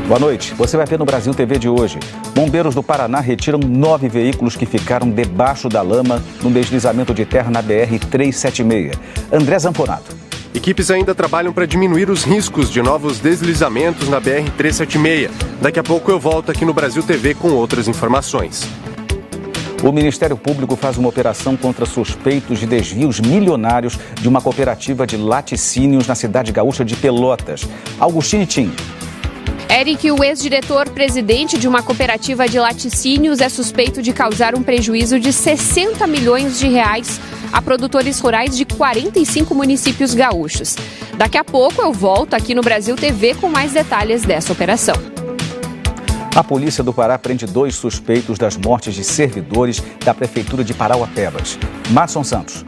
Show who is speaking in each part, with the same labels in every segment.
Speaker 1: Boa noite. Você vai ver no Brasil TV de hoje. Bombeiros do Paraná retiram 9 veículos que ficaram debaixo da lama num deslizamento de terra na BR-376. André Zanfonato.
Speaker 2: Equipes ainda trabalham para diminuir os riscos de novos deslizamentos na BR-376. Daqui a pouco eu volto aqui no Brasil TV com outras informações.
Speaker 1: O Ministério Público faz uma operação contra suspeitos de desvios milionários de uma cooperativa de laticínios na cidade gaúcha de Pelotas. Augustine Tim.
Speaker 3: Eric, o ex-diretor-presidente de uma cooperativa de laticínios, é suspeito de causar um prejuízo de 60 milhões de reais a produtores rurais de 45 municípios gaúchos. Daqui a pouco eu volto aqui no Brasil TV com mais detalhes dessa operação.
Speaker 1: A polícia do Pará prende 2 suspeitos das mortes de servidores da Prefeitura de Parauapebas. Márcio Santos.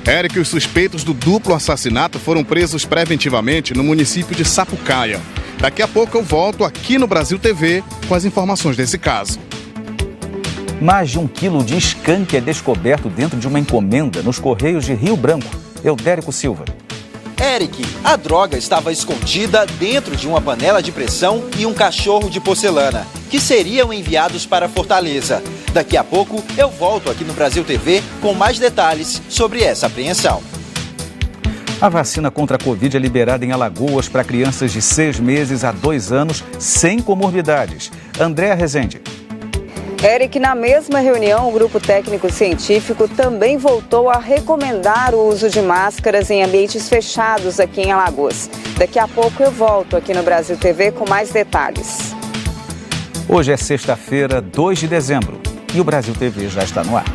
Speaker 4: Eric, os suspeitos do duplo assassinato foram presos preventivamente no município de Sapucaia. Daqui a pouco eu volto aqui no Brasil TV com as informações desse caso.
Speaker 1: Mais de 1 quilo de skunk é descoberto dentro de uma encomenda nos Correios de Rio Branco. Eudérico Silva.
Speaker 5: Eric, a droga estava escondida dentro de uma panela de pressão e um cachorro de porcelana, que seriam enviados para Fortaleza. Daqui a pouco eu volto aqui no Brasil TV com mais detalhes sobre essa apreensão.
Speaker 1: A vacina contra a Covid é liberada em Alagoas para crianças de 6 meses a 2 anos sem comorbidades. Andréa Rezende.
Speaker 6: Eric, na mesma reunião, o grupo técnico-científico também voltou a recomendar o uso de máscaras em ambientes fechados aqui em Alagoas. Daqui a pouco eu volto aqui no Brasil TV com mais detalhes.
Speaker 1: Hoje é sexta-feira, 2 de dezembro, e o Brasil TV já está no ar.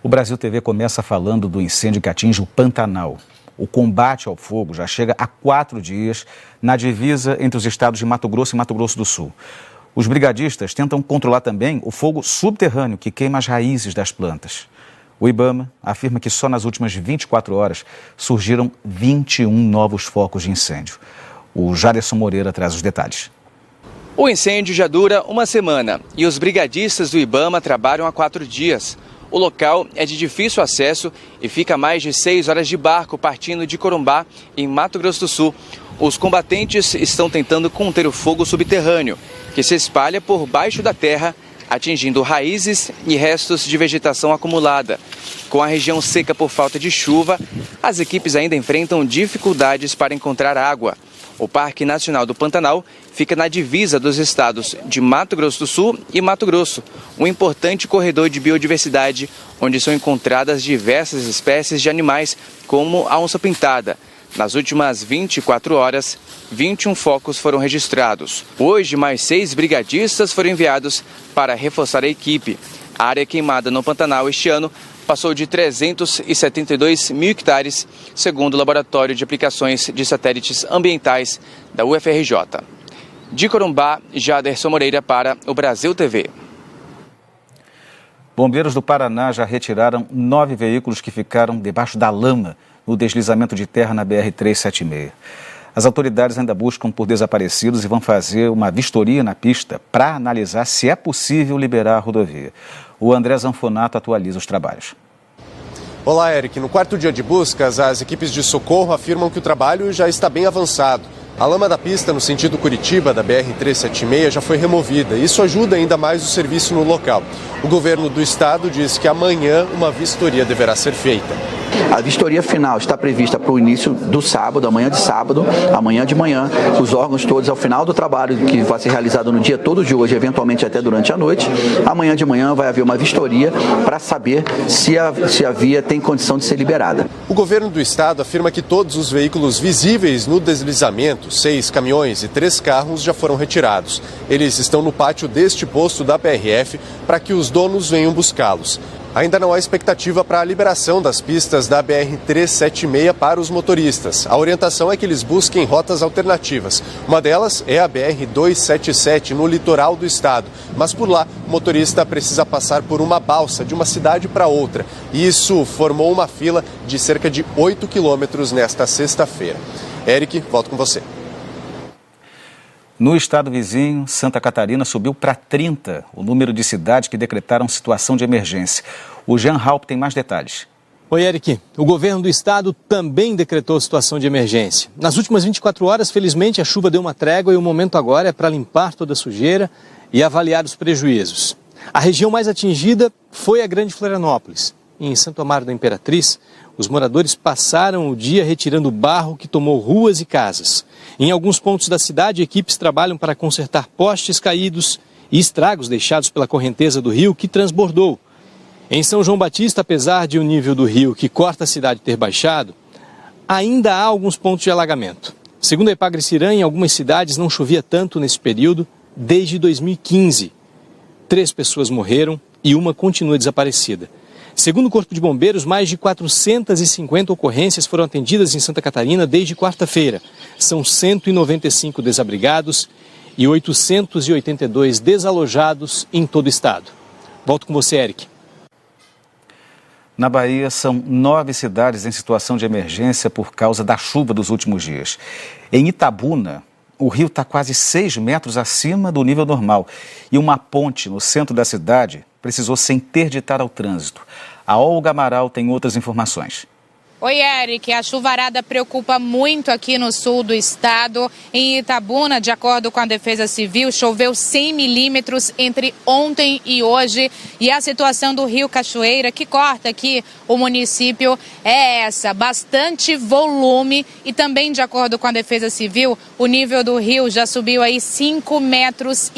Speaker 1: O Brasil TV começa falando do incêndio que atinge o Pantanal. O combate ao fogo já chega há 4 dias na divisa entre os estados de Mato Grosso e Mato Grosso do Sul. Os brigadistas tentam controlar também o fogo subterrâneo que queima as raízes das plantas. O IBAMA afirma que só nas últimas 24 horas surgiram 21 novos focos de incêndio. O Jaderson Moreira traz os detalhes.
Speaker 7: O incêndio já dura uma semana e os brigadistas do IBAMA trabalham há 4 dias. O local é de difícil acesso e fica a mais de 6 horas de barco partindo de Corumbá, em Mato Grosso do Sul. Os combatentes estão tentando conter o fogo subterrâneo, que se espalha por baixo da terra, atingindo raízes e restos de vegetação acumulada. Com a região seca por falta de chuva, as equipes ainda enfrentam dificuldades para encontrar água. O Parque Nacional do Pantanal fica na divisa dos estados de Mato Grosso do Sul e Mato Grosso, um importante corredor de biodiversidade, onde são encontradas diversas espécies de animais, como a onça-pintada. Nas últimas 24 horas, 21 focos foram registrados. Hoje, mais 6 brigadistas foram enviados para reforçar a equipe. A área queimada no Pantanal este ano passou de 372 mil hectares, segundo o Laboratório de Aplicações de Satélites Ambientais da UFRJ. De Corumbá, Jaderson Moreira para o Brasil TV.
Speaker 1: Bombeiros do Paraná já retiraram 9 veículos que ficaram debaixo da lama no deslizamento de terra na BR-376. As autoridades ainda buscam por desaparecidos e vão fazer uma vistoria na pista para analisar se é possível liberar a rodovia. O André Zanfonato atualiza os trabalhos.
Speaker 2: Olá, Eric. No 4º dia de buscas, as equipes de socorro afirmam que o trabalho já está bem avançado. A lama da pista no sentido Curitiba, da BR-376, já foi removida. Isso ajuda ainda mais o serviço no local. O governo do estado diz que amanhã uma vistoria deverá ser feita.
Speaker 8: A vistoria final está prevista para o início do sábado, amanhã de manhã. Os órgãos todos, ao final do trabalho que vai ser realizado no dia todo de hoje, eventualmente até durante a noite, amanhã de manhã vai haver uma vistoria para saber se a via tem condição de ser liberada.
Speaker 2: O governo do estado afirma que todos os veículos visíveis no deslizamento, 6 caminhões e 3 carros, já foram retirados. Eles estão no pátio deste posto da PRF para que os donos venham buscá-los. Ainda não há expectativa para a liberação das pistas da BR-376 para os motoristas. A orientação é que eles busquem rotas alternativas. Uma delas é a BR-277, no litoral do estado. Mas por lá, o motorista precisa passar por uma balsa de uma cidade para outra. E isso formou uma fila de cerca de 8 quilômetros nesta sexta-feira. Eric, volto com você.
Speaker 1: No estado vizinho, Santa Catarina subiu para 30 o número de cidades que decretaram situação de emergência. O Jean Halp tem mais detalhes.
Speaker 9: Oi, Eric. O governo do estado também decretou situação de emergência. Nas últimas 24 horas, felizmente, a chuva deu uma trégua e o momento agora é para limpar toda a sujeira e avaliar os prejuízos. A região mais atingida foi a Grande Florianópolis. Em Santo Amaro da Imperatriz, os moradores passaram o dia retirando o barro que tomou ruas e casas. Em alguns pontos da cidade, equipes trabalham para consertar postes caídos e estragos deixados pela correnteza do rio que transbordou. Em São João Batista, apesar de o nível do rio que corta a cidade ter baixado, ainda há alguns pontos de alagamento. Segundo a Epagre-Cirã, em algumas cidades não chovia tanto nesse período desde 2015. 3 pessoas morreram e uma continua desaparecida. Segundo o Corpo de Bombeiros, mais de 450 ocorrências foram atendidas em Santa Catarina desde quarta-feira. São 195 desabrigados e 882 desalojados em todo o estado. Volto com você, Eric.
Speaker 1: Na Bahia, são 9 cidades em situação de emergência por causa da chuva dos últimos dias. Em Itabuna, o rio está quase 6 metros acima do nível normal e uma ponte no centro da cidade precisou ser interditada ao trânsito. A Olga Amaral tem outras informações.
Speaker 10: Oi, Eric. A chuvarada preocupa muito aqui no sul do estado. Em Itabuna, de acordo com a Defesa Civil, choveu 100 milímetros entre ontem e hoje. E a situação do rio Cachoeira, que corta aqui o município, é essa. Bastante volume. E também, de acordo com a Defesa Civil, o nível do rio já subiu aí 5,5 metros.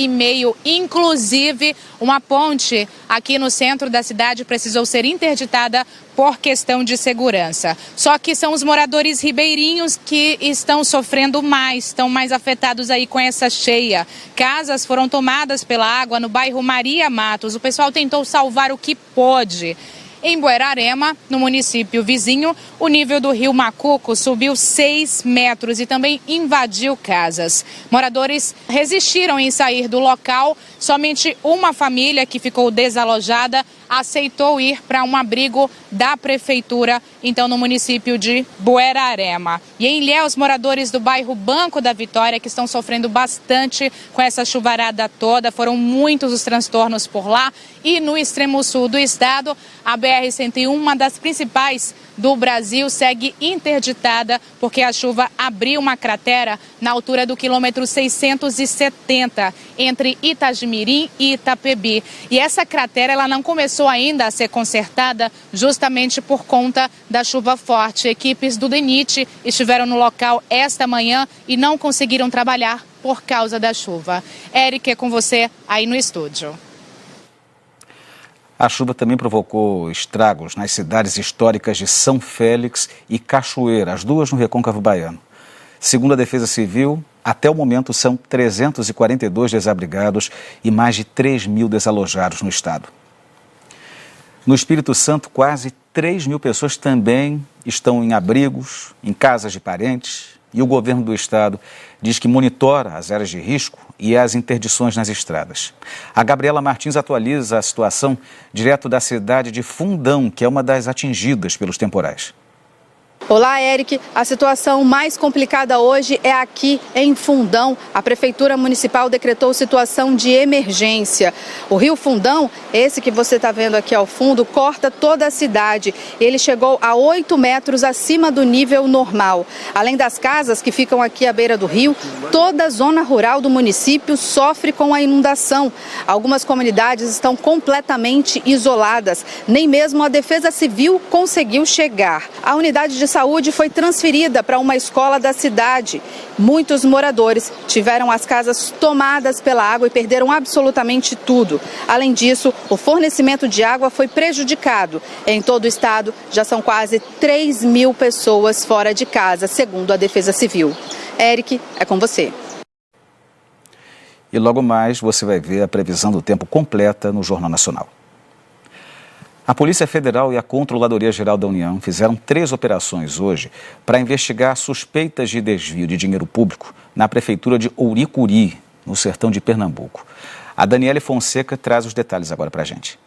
Speaker 10: Inclusive, uma ponte aqui no centro da cidade precisou ser interditada por questão de segurança. Só que são os moradores ribeirinhos que estão sofrendo mais, estão mais afetados aí com essa cheia. Casas foram tomadas pela água no bairro Maria Matos. O pessoal tentou salvar o que pôde. Em Buerarema, no município vizinho, o nível do rio Macuco subiu 6 metros e também invadiu casas. Moradores resistiram em sair do local. Somente uma família que ficou desalojada aceitou ir para um abrigo da prefeitura, então no município de Buerarema. E em Ilhéus, moradores do bairro Banco da Vitória, que estão sofrendo bastante com essa chuvarada toda, foram muitos os transtornos por lá. E no extremo sul do estado, a BR-101, uma das principais do Brasil, segue interditada porque a chuva abriu uma cratera na altura do quilômetro 670, entre Itagimirim e Itapebi. E essa cratera ela não começou ainda a ser consertada justamente por conta da chuva forte. Equipes do DENIT estiveram no local esta manhã e não conseguiram trabalhar por causa da chuva. Eric, é com você aí no estúdio.
Speaker 1: A chuva também provocou estragos nas cidades históricas de São Félix e Cachoeira, as duas no Recôncavo Baiano. Segundo a Defesa Civil, até o momento são 342 desabrigados e mais de 3 mil desalojados no estado. No Espírito Santo, quase 3 mil pessoas também estão em abrigos, em casas de parentes, e o governo do estado diz que monitora as áreas de risco e as interdições nas estradas. A Gabriela Martins atualiza a situação direto da cidade de Fundão, que é uma das atingidas pelos temporais.
Speaker 11: Olá, Eric. A situação mais complicada hoje é aqui em Fundão. A Prefeitura Municipal decretou situação de emergência. O rio Fundão, esse que você está vendo aqui ao fundo, corta toda a cidade. Ele chegou a 8 metros acima do nível normal. Além das casas que ficam aqui à beira do rio, toda a zona rural do município sofre com a inundação. Algumas comunidades estão completamente isoladas. Nem mesmo a Defesa Civil conseguiu chegar. A unidade de saúde foi transferida para uma escola da cidade. Muitos moradores tiveram as casas tomadas pela água e perderam absolutamente tudo. Além disso, o fornecimento de água foi prejudicado. Em todo o estado, já são quase 3 mil pessoas fora de casa, segundo a Defesa Civil. Eric, é com você.
Speaker 1: E logo mais você vai ver a previsão do tempo completa no Jornal Nacional. A Polícia Federal e a Controladoria Geral da União fizeram 3 operações hoje para investigar suspeitas de desvio de dinheiro público na Prefeitura de Ouricuri, no sertão de Pernambuco. A Daniele Fonseca traz os detalhes agora para a gente.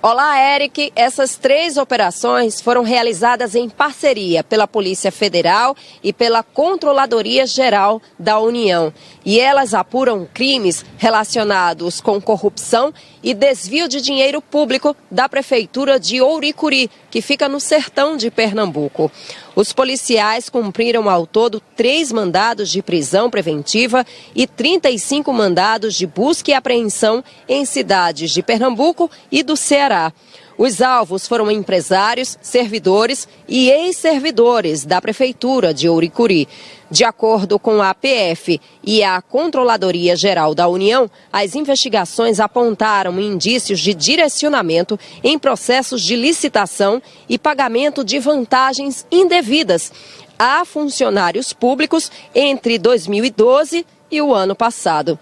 Speaker 12: Olá, Eric. Essas 3 operações foram realizadas em parceria pela Polícia Federal e pela Controladoria Geral da União. e elas apuram crimes relacionados com corrupção e desvio de dinheiro público da Prefeitura de Ouricuri, que fica no sertão de Pernambuco. Os policiais cumpriram ao todo 3 mandados de prisão preventiva e 35 mandados de busca e apreensão em cidades de Pernambuco e do Ceará. Os alvos foram empresários, servidores e ex-servidores da Prefeitura de Ouricuri. De acordo com a APF e a Controladoria Geral da União, as investigações apontaram indícios de direcionamento em processos de licitação e pagamento de vantagens indevidas a funcionários públicos entre 2012 e o ano passado.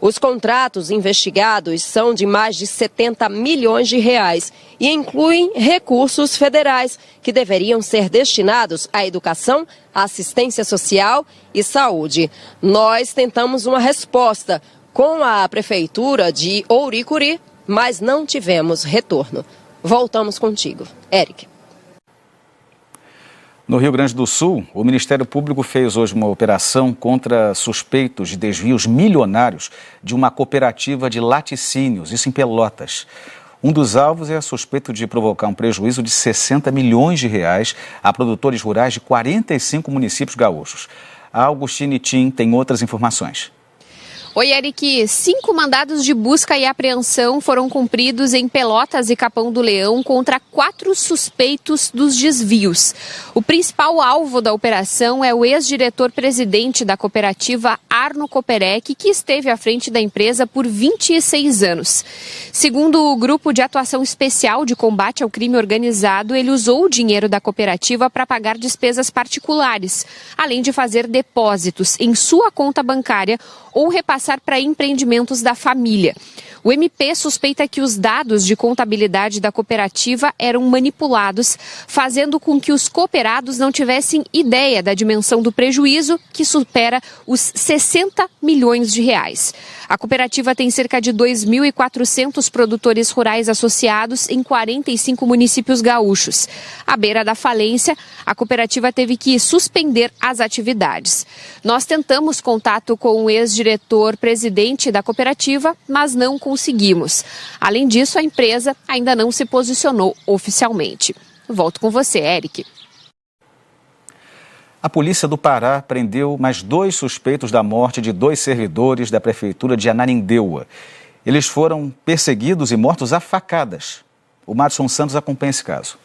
Speaker 12: Os contratos investigados são de mais de 70 milhões de reais e incluem recursos federais que deveriam ser destinados à educação, assistência social e saúde. Nós tentamos uma resposta com a Prefeitura de Ouricuri, mas não tivemos retorno. Voltamos contigo, Eric.
Speaker 1: No Rio Grande do Sul, o Ministério Público fez hoje uma operação contra suspeitos de desvios milionários de uma cooperativa de laticínios, isso em Pelotas. Um dos alvos é suspeito de provocar um prejuízo de 60 milhões de reais a produtores rurais de 45 municípios gaúchos. A Augustine Tim tem outras informações.
Speaker 3: Oi, Eric. 5 mandados de busca e apreensão foram cumpridos em Pelotas e Capão do Leão contra 4 suspeitos dos desvios. O principal alvo da operação é o ex-diretor-presidente da cooperativa Arno Coperec, que esteve à frente da empresa por 26 anos. Segundo o Grupo de Atuação Especial de Combate ao Crime Organizado, ele usou o dinheiro da cooperativa para pagar despesas particulares, além de fazer depósitos em sua conta bancária ou repassar para empreendimentos da família. O MP suspeita que os dados de contabilidade da cooperativa eram manipulados, fazendo com que os cooperados não tivessem ideia da dimensão do prejuízo, que supera os 60 milhões de reais. A cooperativa tem cerca de 2.400 produtores rurais associados em 45 municípios gaúchos. À beira da falência, a cooperativa teve que suspender as atividades. Nós tentamos contato com o ex-diretor-presidente da cooperativa, mas não conseguimos. Além disso, a empresa ainda não se posicionou oficialmente. Volto com você, Eric.
Speaker 1: A polícia do Pará prendeu mais 2 suspeitos da morte de 2 servidores da prefeitura de Ananindeua. Eles foram perseguidos e mortos a facadas. O Madison Santos acompanha esse caso.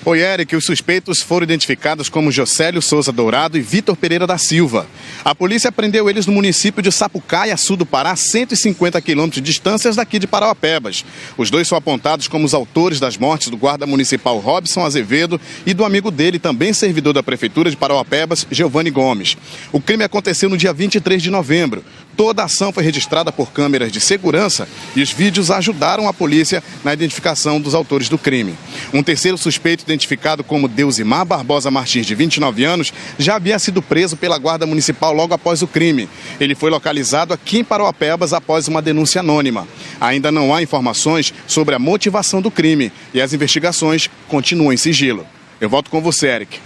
Speaker 4: Oi, Eric, os suspeitos foram identificados como Jocélio Souza Dourado e Vitor Pereira da Silva. A polícia prendeu eles no município de Sapucaia, sul do Pará, 150 quilômetros de distância daqui de Parauapebas. Os 2 são apontados como os autores das mortes do guarda municipal Robson Azevedo e do amigo dele, também servidor da prefeitura de Parauapebas, Giovanni Gomes. O crime aconteceu no dia 23 de novembro. Toda a ação foi registrada por câmeras de segurança e os vídeos ajudaram a polícia na identificação dos autores do crime. Um terceiro suspeito, identificado como Deusimar Barbosa Martins, de 29 anos, já havia sido preso pela Guarda Municipal logo após o crime. Ele foi localizado aqui em Parauapebas após uma denúncia anônima. Ainda não há informações sobre a motivação do crime e as investigações continuam em sigilo. Eu volto com você, Eric.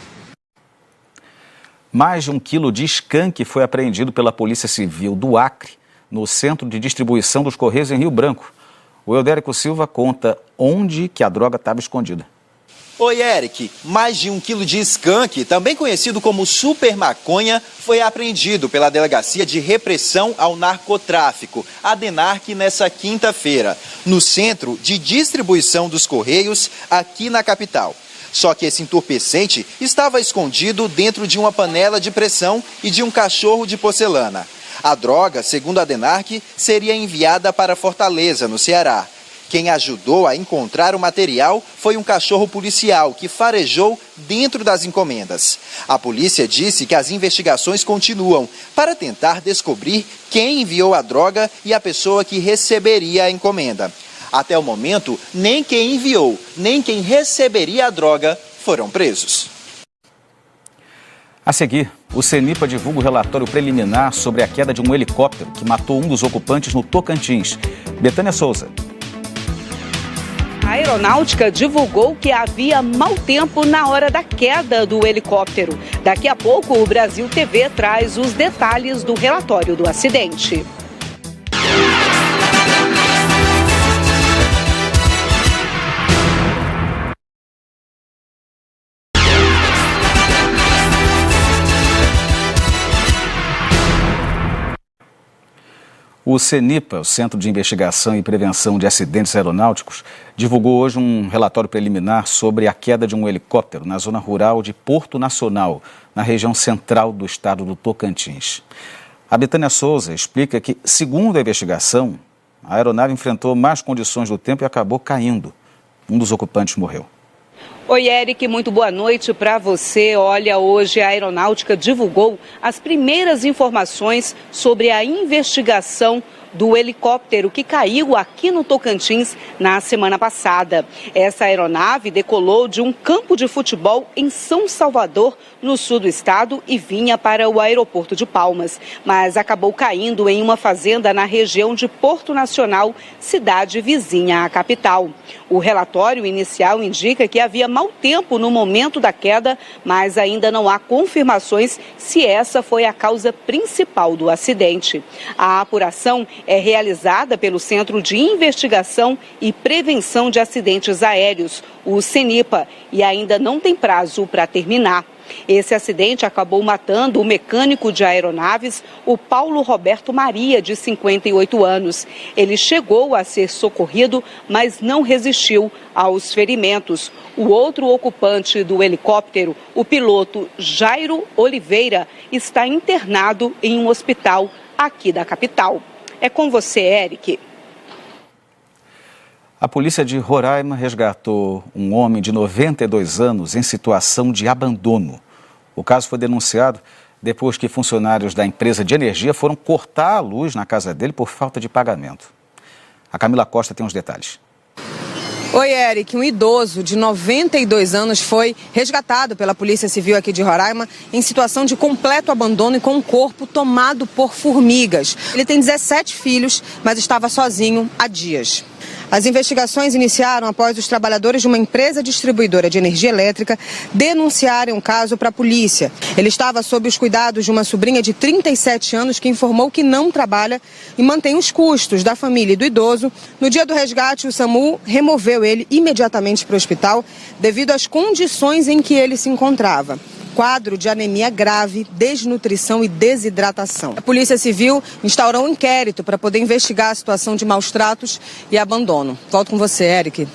Speaker 1: Mais de 1 quilo de skunk foi apreendido pela Polícia Civil do Acre, no centro de distribuição dos Correios em Rio Branco. O Eudérico Silva conta onde que a droga estava escondida.
Speaker 5: Oi, Eric. Mais de 1 quilo de skunk, também conhecido como super maconha, foi apreendido pela Delegacia de Repressão ao Narcotráfico, a DENARC, nessa quinta-feira, no centro de distribuição dos Correios, aqui na capital. Só que esse entorpecente estava escondido dentro de uma panela de pressão e de um cachorro de porcelana. A droga, segundo a DENARC, seria enviada para Fortaleza, no Ceará. Quem ajudou a encontrar o material foi um cachorro policial que farejou dentro das encomendas. A polícia disse que as investigações continuam para tentar descobrir quem enviou a droga e a pessoa que receberia a encomenda. Até o momento, nem quem enviou, nem quem receberia a droga foram presos.
Speaker 1: A seguir, o CENIPA divulga o relatório preliminar sobre a queda de um helicóptero que matou um dos ocupantes no Tocantins. Betânia Souza.
Speaker 13: A aeronáutica divulgou que havia mau tempo na hora da queda do helicóptero. Daqui a pouco, o Brasil TV traz os detalhes do relatório do acidente.
Speaker 1: O CENIPA, o Centro de Investigação e Prevenção de Acidentes Aeronáuticos, divulgou hoje um relatório preliminar sobre a queda de um helicóptero na zona rural de Porto Nacional, na região central do estado do Tocantins. A Betânia Souza explica que, segundo a investigação, a aeronave enfrentou más condições do tempo e acabou caindo. Um dos ocupantes morreu.
Speaker 13: Oi, Eric, muito boa noite para você. Olha, hoje a aeronáutica divulgou as primeiras informações sobre a investigação do helicóptero que caiu aqui no Tocantins na semana passada. Essa aeronave decolou de um campo de futebol em São Salvador, no sul do estado, e vinha para o aeroporto de Palmas, mas acabou caindo em uma fazenda na região de Porto Nacional, cidade vizinha à capital. O relatório inicial indica que havia mau tempo no momento da queda, mas ainda não há confirmações se essa foi a causa principal do acidente. A apuração é realizada pelo Centro de Investigação e Prevenção de Acidentes Aéreos, o CENIPA, e ainda não tem prazo para terminar. Esse acidente acabou matando o mecânico de aeronaves, o Paulo Roberto Maria, de 58 anos. Ele chegou a ser socorrido, mas não resistiu aos ferimentos. O outro ocupante do helicóptero, o piloto Jairo Oliveira, está internado em um hospital aqui da capital. É com você, Eric.
Speaker 1: A polícia de Roraima resgatou um homem de 92 anos em situação de abandono. O caso foi denunciado depois que funcionários da empresa de energia foram cortar a luz na casa dele por falta de pagamento. A Camila Costa tem os detalhes.
Speaker 14: Oi, Eric. Um idoso de 92 anos foi resgatado pela Polícia Civil aqui de Roraima em situação de completo abandono e com o corpo tomado por formigas. Ele tem 17 filhos, mas estava sozinho há dias. As investigações iniciaram após os trabalhadores de uma empresa distribuidora de energia elétrica denunciarem um caso para a polícia. Ele estava sob os cuidados de uma sobrinha de 37 anos que informou que não trabalha e mantém os custos da família e do idoso. No dia do resgate, o SAMU removeu ele imediatamente para o hospital devido às condições em que ele se encontrava. Quadro de anemia grave, desnutrição e desidratação. A Polícia Civil instaurou um inquérito para poder investigar a situação de maus tratos e abandono. Volto com você, Eric.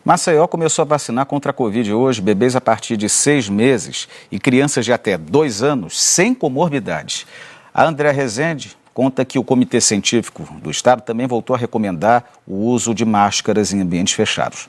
Speaker 1: Maceió começou a vacinar contra a Covid hoje bebês a partir de 6 meses e crianças de até 2 anos sem comorbidades. A Andréa Rezende conta que o Comitê Científico do Estado também voltou a recomendar o uso de máscaras em ambientes fechados.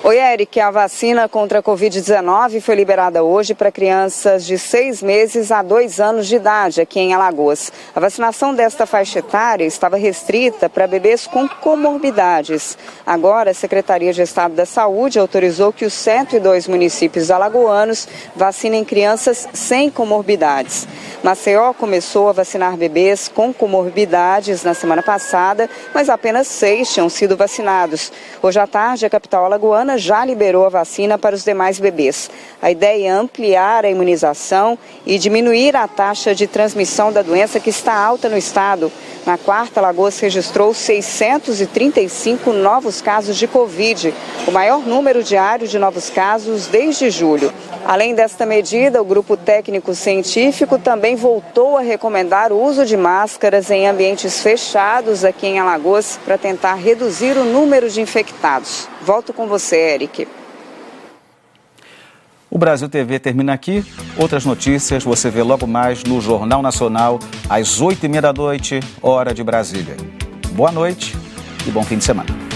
Speaker 6: Oi, Eric. A vacina contra a Covid-19 foi liberada hoje para crianças de 6 meses a 2 anos de idade aqui em Alagoas. A vacinação desta faixa etária estava restrita para bebês com comorbidades. Agora, a Secretaria de Estado da Saúde autorizou que os 102 municípios alagoanos vacinem crianças sem comorbidades. Maceió começou a vacinar bebês com comorbidades na semana passada, mas apenas 6 tinham sido vacinados. Hoje à tarde, a capital alagoana já liberou a vacina para os demais bebês. A ideia é ampliar a imunização e diminuir a taxa de transmissão da doença que está alta no estado. Na quarta, Alagoas registrou 635 novos casos de Covid, o maior número diário de novos casos desde julho. Além desta medida, o grupo técnico científico também voltou a recomendar o uso de máscaras em ambientes fechados aqui em Alagoas para tentar reduzir o número de infectados. Volto com você, Eric.
Speaker 1: O Brasil TV termina aqui. Outras notícias você vê logo mais no Jornal Nacional, às 8h30 da noite, hora de Brasília. Boa noite e bom fim de semana.